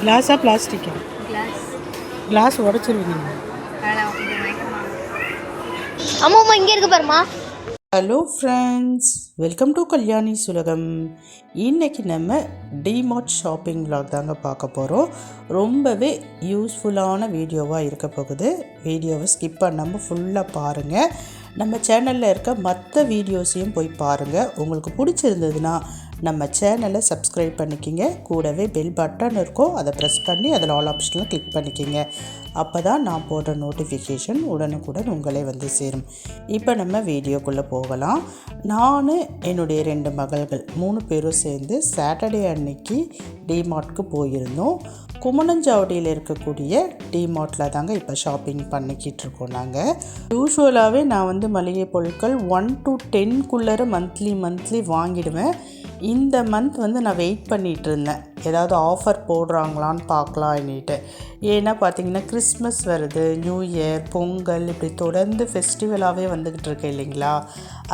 கிளாஸா பிளாஸ்டிக்கா? Class. Class உடச்சிருவீங்க. அம்மா அம்மா இங்கே இருக்கு பாருமா. Hello friends, welcome to Kalyani சுலகம். இன்றைக்கி நம்ம டிமார்ட் ஷாப்பிங் விலாக் தாங்க பார்க்க போகிறோம். ரொம்பவே யூஸ்ஃபுல்லான வீடியோவாக இருக்க போகுது. வீடியோவை ஸ்கிப் பண்ணாமல் ஃபுல்லாக பாருங்கள். நம்ம சேனலில் இருக்க மற்ற வீடியோஸையும் போய் பாருங்கள். உங்களுக்கு பிடிச்சிருந்ததுன்னா நம்ம சேனலை சப்ஸ்கிரைப் பண்ணிக்கிங்க. கூடவே பெல் பட்டன் இருக்கும், அதை ப்ரெஸ் பண்ணி அதில் ஆல் ஆப்ஷனில் கிளிக் பண்ணிக்கிங்க. அப்போ தான் நான் போடுற நோட்டிஃபிகேஷன் உடனுக்குடன் உங்களே வந்து சேரும். இப்போ நம்ம வீடியோக்குள்ளே போகலாம். நான் என்னுடைய 2 மகள்கள் 3 பேரும் சேர்ந்து சாட்டர்டே அன்னைக்கு டிமார்ட்க்கு போயிருந்தோம். குமணஞ்சாவடியில் இருக்கக்கூடிய டிமார்ட்டில் தாங்க இப்போ ஷாப்பிங் பண்ணிக்கிட்டு இருக்கோம். நாங்கள் யூஸ்வலாகவே நான் வந்து மளிகை பொருட்கள் 1 to 10 மந்த்லி வாங்கிடுவேன். இந்த மந்த் வந்து நான் வெயிட் பண்ணிகிட்டு இருந்தேன், ஏதாவது ஆஃபர் போடுறாங்களான்னு பார்க்கலான்னுட்டு. ஏன்னா பார்த்திங்கன்னா கிறிஸ்மஸ் வருது, நியூ இயர், பொங்கல், இப்படி தொடர்ந்து ஃபெஸ்டிவலாகவே வந்துக்கிட்டு இருக்கு இல்லைங்களா.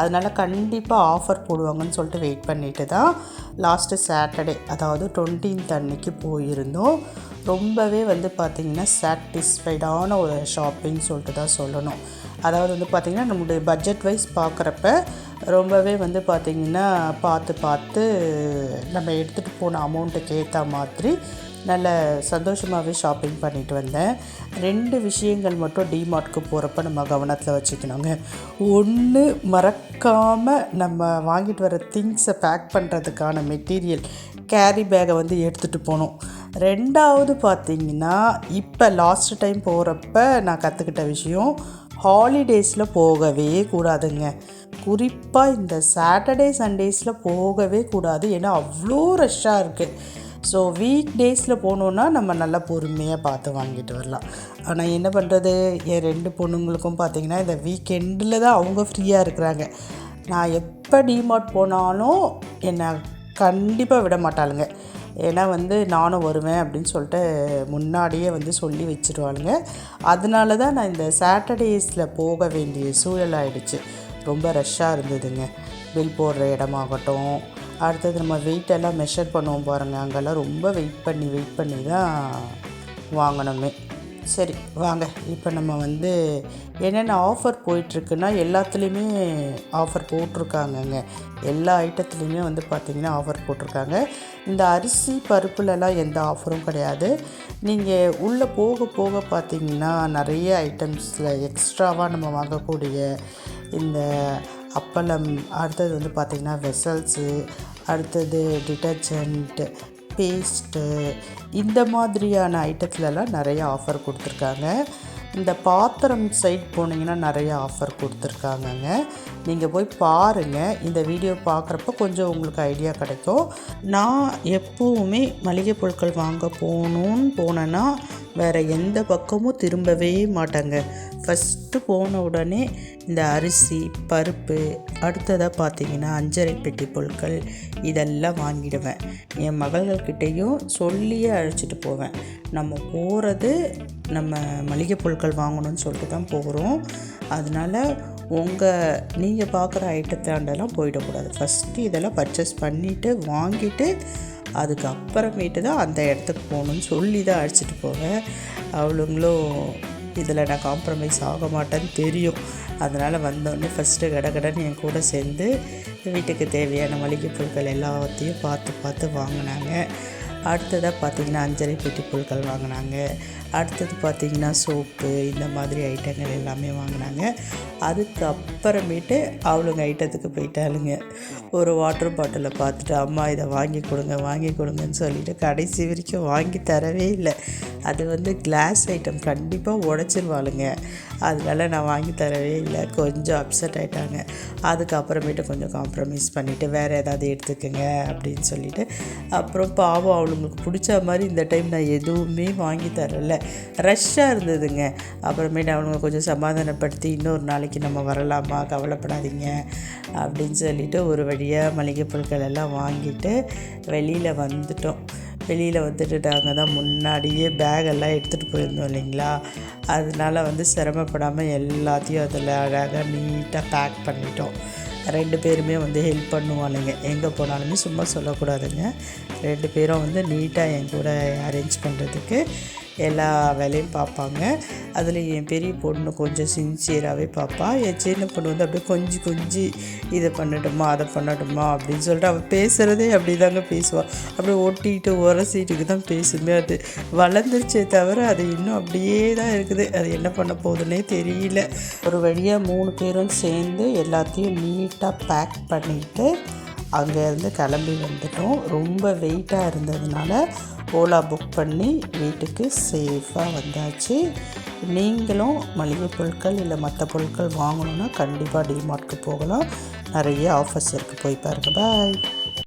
அதனால் கண்டிப்பாக ஆஃபர் போடுவாங்கன்னு சொல்லிட்டு வெயிட் பண்ணிட்டு தான் லாஸ்ட்டு சாட்டர்டே, அதாவது 20th அன்னைக்கு போயிருந்தோம். ரொம்பவே வந்து பார்த்திங்கன்னா சாட்டிஸ்ஃபைடான ஒரு ஷாப்பிங் சொல்லிட்டு தான் சொல்லணும். அதாவது வந்து பார்த்திங்கன்னா நம்மளுடைய பட்ஜெட் வைஸ் பார்க்குறப்ப ரொம்பவே வந்து பார்த்திங்கன்னா பார்த்து நம்ம எடுத்துகிட்டு போன அமௌண்ட்டுக்கு ஏற்ற மாதிரி நல்ல சந்தோஷமாகவே ஷாப்பிங் பண்ணிட்டு வந்தேன். 2 விஷயங்கள் மட்டும் டிமார்ட்க்கு போகிறப்ப நம்ம கவனத்தில் வச்சுக்கணுங்க. ஒன்று, மறக்காமல் நம்ம வாங்கிட்டு வர திங்ஸை பேக் பண்ணுறதுக்கான மெட்டீரியல் கேரி பேக்கை வந்து எடுத்துகிட்டு போகணும். 2வது பார்த்திங்கன்னா, இப்போ லாஸ்ட் டைம் போகிறப்ப நான் கற்றுக்கிட்ட விஷயம், ஹாலிடேஸில் போகவே கூடாதுங்க. குறிப்பாக இந்த சாட்டர்டே சண்டேஸில் போகவே கூடாது. ஏன்னா அவ்வளோ ரஷ்ஷாக இருக்குது. ஸோ வீக் டேஸில் போனோன்னா நம்ம நல்லா பொறுமையாக பார்த்து வாங்கிட்டு வரலாம். ஆனால் என்ன பண்ணுறது, என் 2 பொண்ணுங்களுக்கும் பார்த்திங்கன்னா இந்த வீக்கெண்டில் தான் அவங்க ஃப்ரீயாக இருக்கிறாங்க. நான் எப்போ டிமார்ட் போனாலும் என்னை கண்டிப்பாக விட மாட்டாளுங்க. ஏன்னா வந்து நானும் வருவேன் அப்படின்னு சொல்லிட்டு முன்னாடியே வந்து சொல்லி வச்சுருவாளுங்க. அதனால தான் நான் இந்த சாட்டர்டேஸில் போக வேண்டிய சூழல் ஆகிடுச்சு. ரொம்ப ரஷ்ஷாக இருந்ததுங்க. பில் போடுற இடமாகட்டும், அடுத்தது நம்ம வெயிட்டெல்லாம் மெஷர் பண்ணுவோம் பாருங்கள், அங்கெல்லாம் ரொம்ப வெயிட் பண்ணி தான் வாங்கணுமே. சரி வாங்க, இப்போ நம்ம வந்து என்னென்ன ஆஃபர் போயிட்டுருக்குன்னா எல்லாத்துலேயுமே ஆஃபர் போட்டிருக்காங்கங்க. எல்லா ஐட்டத்துலேயுமே வந்து பார்த்திங்கன்னா ஆஃபர் போட்டிருக்காங்க. இந்த அரிசி பருப்புலலாம் எந்த ஆஃபரும் கிடையாது. நீங்கள் உள்ளே போக பார்த்திங்கன்னா நிறைய ஐட்டம்ஸில் எக்ஸ்ட்ராவாக நம்ம வாங்கக்கூடிய இந்த அப்பளம், அடுத்தது வந்து பார்த்திங்கன்னா வெசல்ஸு, அடுத்தது டிட்டர்ஜென்ட், பேஸ்ட்டு, இந்த மாதிரியான ஐட்டத்துலலாம் நிறைய ஆஃபர் கொடுத்துருக்காங்க. இந்த பாத்திரம் சைட் போனீங்கன்னா நிறைய ஆஃபர் கொடுத்துருக்காங்கங்க. நீங்கள் போய் பாருங்கள். இந்த வீடியோ பார்க்குறப்ப கொஞ்சம் உங்களுக்கு ஐடியா கிடைக்கும். நான் எப்போவுமே மளிகை பொருட்கள் வாங்க போனேன்னா வேறு எந்த பக்கமும் திரும்பவே மாட்டேங்க. ஃபஸ்ட்டு போன உடனே இந்த அரிசி பருப்பு, அடுத்ததாக பார்த்திங்கன்னா 5.5 பெட்டி பொருட்கள் இதெல்லாம் வாங்கிடுவேன். என் மகள்கள்கிட்டையும் சொல்லியே அழைச்சிட்டு போவேன். நம்ம போகிறது நம்ம மளிகை பொருட்கள் வாங்கணும்னு சொல்லிட்டு தான் போகிறோம். அதனால் நீங்கள் பார்க்குற ஐட்டத்தாண்டெல்லாம் போயிடக்கூடாது. ஃபஸ்ட்டு இதெல்லாம் பர்ச்சேஸ் பண்ணிவிட்டு வாங்கிட்டு அதுக்கப்புறமேட்டு தான் அந்த இடத்துக்கு போகணுன்னு சொல்லி தான் அழைச்சிட்டு போவேன். அவளுங்களும் இதில் நான் காம்ப்ரமைஸ் ஆக மாட்டேன்னு தெரியும். அதனால் வந்தோடனே ஃபஸ்ட்டு கடகடன்னு என் கூட சேர்ந்து வீட்டுக்கு தேவையான மளிகை பொருட்கள் எல்லாத்தையும் பார்த்து வாங்கினாங்க. அடுத்ததாக பார்த்திங்கன்னா 5.5 பெட்டி பொருட்கள் வாங்கினாங்க. அடுத்தது பார்த்திங்கன்னா சோப்பு, இந்த மாதிரி ஐட்டங்கள் எல்லாமே வாங்கினாங்க. அதுக்கப்புறமேட்டு அவளுங்க ஐட்டத்துக்கு போயிட்டாளுங்க. ஒரு வாட்டர் பாட்டிலை பார்த்துட்டு அம்மா இதை வாங்கி கொடுங்கன்னு சொல்லிவிட்டு கடைசி வரைக்கும் வாங்கி தரவே இல்லை. அது வந்து கிளாஸ் ஐட்டம், கண்டிப்பாக உடச்சிருவாளுங்க. அதனால நான் வாங்கி தரவே இல்லை. கொஞ்சம் அப்செட் ஆகிட்டாங்க. அதுக்கப்புறமேட்டு கொஞ்சம் காம்ப்ரமைஸ் பண்ணிவிட்டு வேறு ஏதாவது எடுத்துக்கோங்க அப்படின்னு சொல்லிவிட்டு, அப்புறம் பாவம் அவளுங்களுக்கு பிடிச்ச மாதிரி இந்த டைம் நான் எதுவுமே வாங்கி தரலை. ரஷ்ஷாக இருந்ததுங்க. அப்புறமேட்டு அவனுங்க கொஞ்சம் சமாதானப்படுத்தி இன்னொரு நாளைக்கு நம்ம வரலாமா, கவலைப்படாதீங்க அப்படின்னு சொல்லிவிட்டு ஒரு வழியாக மளிகை பொருட்கள் எல்லாம் வாங்கிட்டு வெளியில் வந்துட்டோம். வெளியில் வந்துட்டு நாங்கள் தான் முன்னாடியே பேகெல்லாம் எடுத்துகிட்டு போயிருந்தோம் இல்லைங்களா. அதனால் வந்து சிரமப்படாமல் எல்லாத்தையும் அதில் அழகாக நீட்டாக பேக் பண்ணிட்டோம். 2 பேருமே வந்து ஹெல்ப் பண்ணுவாளுங்க. எங்கே போனாலுமே சும்மா சொல்லக்கூடாதுங்க. 2 பேரும் வந்து நீட்டாக என் கூட அரேஞ்ச் பண்ணுறதுக்கு எல்லா வேலையும் பார்ப்பாங்க. அதில் என் பெரிய பொண்ணு கொஞ்சம் சின்சியராகவே பார்ப்பா. என் சின்ன பொண்ணு வந்து அப்படியே கொஞ்சி இதை பண்ணட்டுமா அதை பண்ணட்டுமா அப்படின்னு சொல்லிட்டு அவள் பேசுகிறதே அப்படி தாங்க பேசுவாள். அப்படியே ஒட்டிக்கிட்டு உரசிட்டுக்கு தான் பேசுமே. அது வளர்ந்துருச்சே தவிர அது இன்னும் அப்படியே தான் இருக்குது. அது என்ன பண்ண போகுதுன்னே தெரியல. ஒரு வழியாக 3 பேரும் சேர்ந்து எல்லாத்தையும் நீட்டாக பேக் பண்ணிவிட்டு அங்கேருந்து கிளம்பி வந்துட்டோம். ரொம்ப வெயிட்டாக இருந்ததுனால ஓலா புக் பண்ணி வீட்டுக்கு சேஃபாக வந்தாச்சு. நீங்களும் மளிகை பொருட்கள் இல்லை மற்ற பொருட்கள் வாங்கணுன்னா கண்டிப்பாக டிமார்ட்க்கு போகலாம். நிறைய ஆஃபர்ஸ் இருக்குது, போய் பாருங்கள். பாய்.